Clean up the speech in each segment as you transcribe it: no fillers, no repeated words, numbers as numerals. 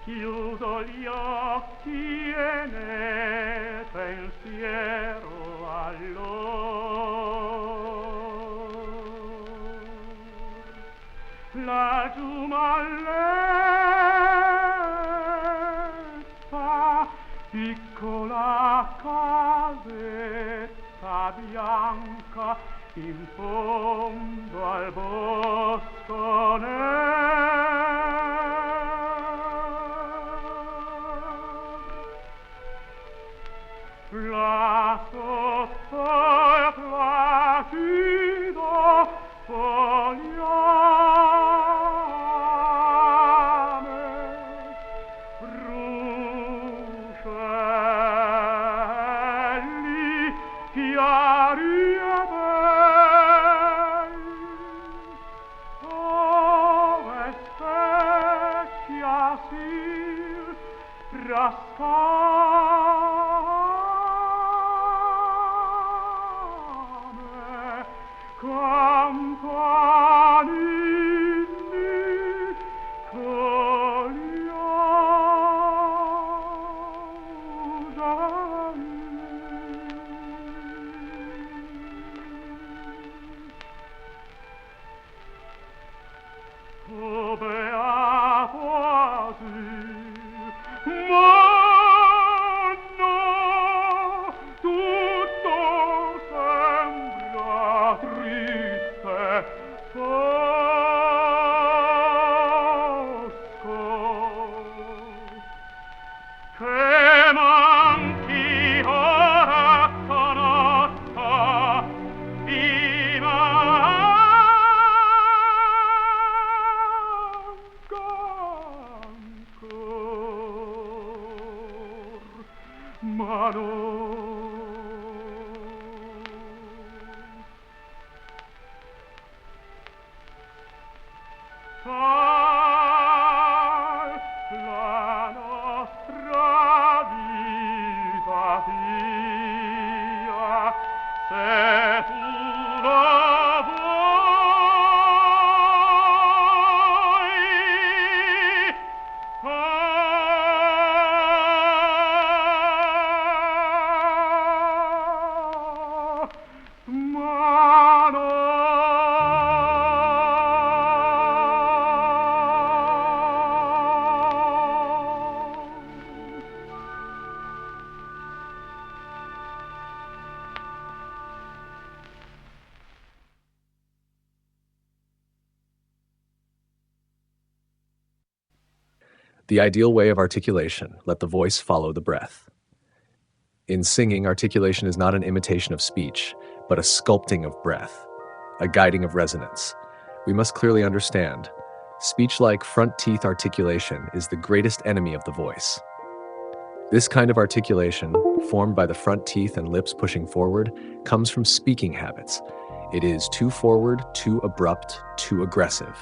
Chiuso gli occhi e ne pensiero allor laggiù malletta piccola casetta bianca in fondo al bosco là sotto il placido fogliame ruscelli chiari e belli dove specchia si campanini cogliosali o beato asil ma no tutto sembra triste fosco che manchi ora conosco di manca ancor ma no sai la nostra vita sia se tu lo vuoi ma no The ideal way of articulation, let the voice follow the breath. In singing, articulation is not an imitation of speech, but a sculpting of breath, a guiding of resonance. We must clearly understand, speech-like front teeth articulation is the greatest enemy of the voice. This kind of articulation, formed by the front teeth and lips pushing forward, comes from speaking habits. It is too forward, too abrupt, too aggressive.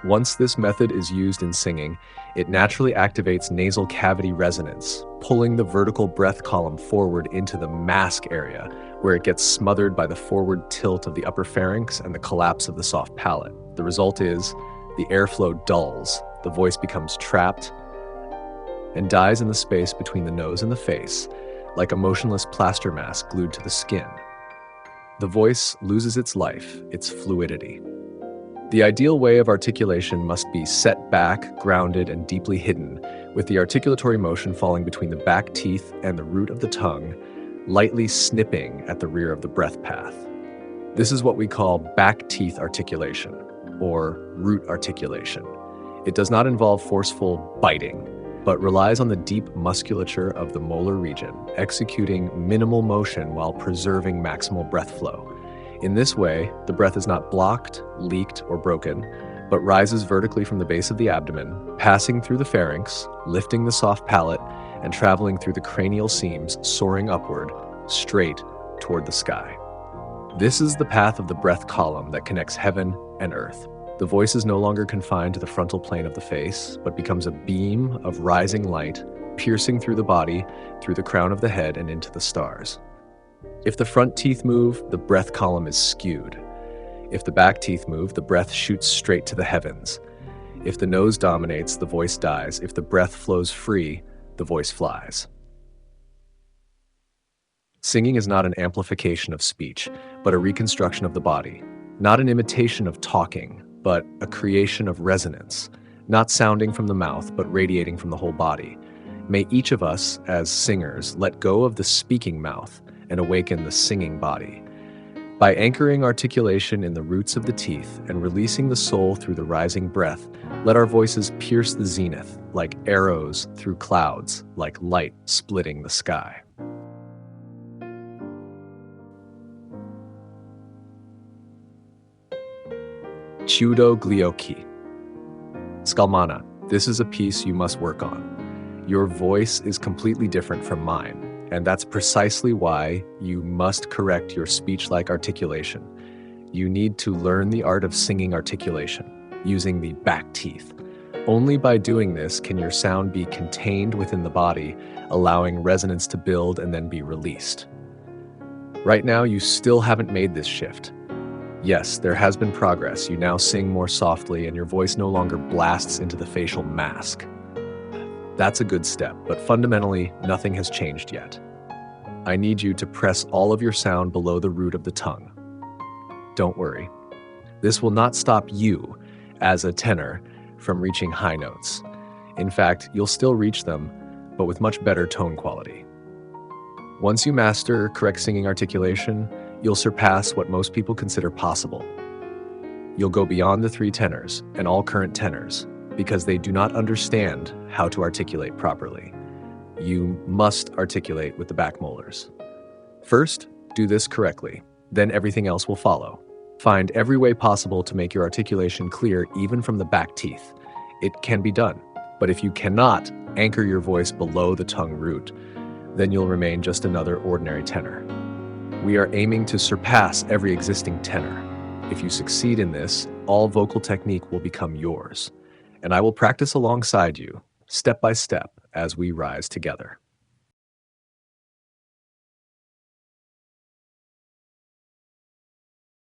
Once this method is used in singing, it naturally activates nasal cavity resonance, pulling the vertical breath column forward into the mask area, where it gets smothered by the forward tilt of the upper pharynx and the collapse of the soft palate. The result is, the airflow dulls, the voice becomes trapped, and dies in the space between the nose and the face, like a motionless plaster mask glued to the skin. The voice loses its life, its fluidity. The ideal way of articulation must be set back, grounded, and deeply hidden, with the articulatory motion falling between the back teeth and the root of the tongue, lightly snipping at the rear of the breath path. This is what we call back teeth articulation, or root articulation. It does not involve forceful biting, but relies on the deep musculature of the molar region, executing minimal motion while preserving maximal breath flow. In this way, the breath is not blocked, leaked, or broken, but rises vertically from the base of the abdomen, passing through the pharynx, lifting the soft palate, and traveling through the cranial seams, soaring upward, straight toward the sky. This is the path of the breath column that connects heaven and earth. The voice is no longer confined to the frontal plane of the face, but becomes a beam of rising light, piercing through the body, through the crown of the head, and into the stars. If the front teeth move, the breath column is skewed. If the back teeth move, the breath shoots straight to the heavens. If the nose dominates, the voice dies. If the breath flows free, the voice flies. Singing is not an amplification of speech, but a reconstruction of the body. Not an imitation of talking, but a creation of resonance. Not sounding from the mouth, but radiating from the whole body. May each of us, as singers, let go of the speaking mouth and awaken the singing body. By anchoring articulation in the roots of the teeth and releasing the soul through the rising breath, let our voices pierce the zenith like arrows through clouds, like light splitting the sky. Chiudo glio cchi. Skalmana, this is a piece you must work on. Your voice is completely different from mine, and that's precisely why you must correct your speech-like articulation. You need to learn the art of singing articulation, using the back teeth. Only by doing this can your sound be contained within the body, allowing resonance to build and then be released. Right now, you still haven't made this shift. Yes, there has been progress. You now sing more softly and your voice no longer blasts into the facial mask. That's a good step, but fundamentally, nothing has changed yet. I need you to press all of your sound below the root of the tongue. Don't worry. This will not stop you, as a tenor, from reaching high notes. In fact, you'll still reach them, but with much better tone quality. Once you master correct singing articulation, you'll surpass what most people consider possible. You'll go beyond the three tenors and all current tenors because they do not understand how to articulate properly. You must articulate with the back molars. First, do this correctly, then everything else will follow. Find every way possible to make your articulation clear even from the back teeth. It can be done, but if you cannot anchor your voice below the tongue root, then you'll remain just another ordinary tenor. We are aiming to surpass every existing tenor. If you succeed in this, all vocal technique will become yours, and I will practice alongside you, step by step, as we rise together.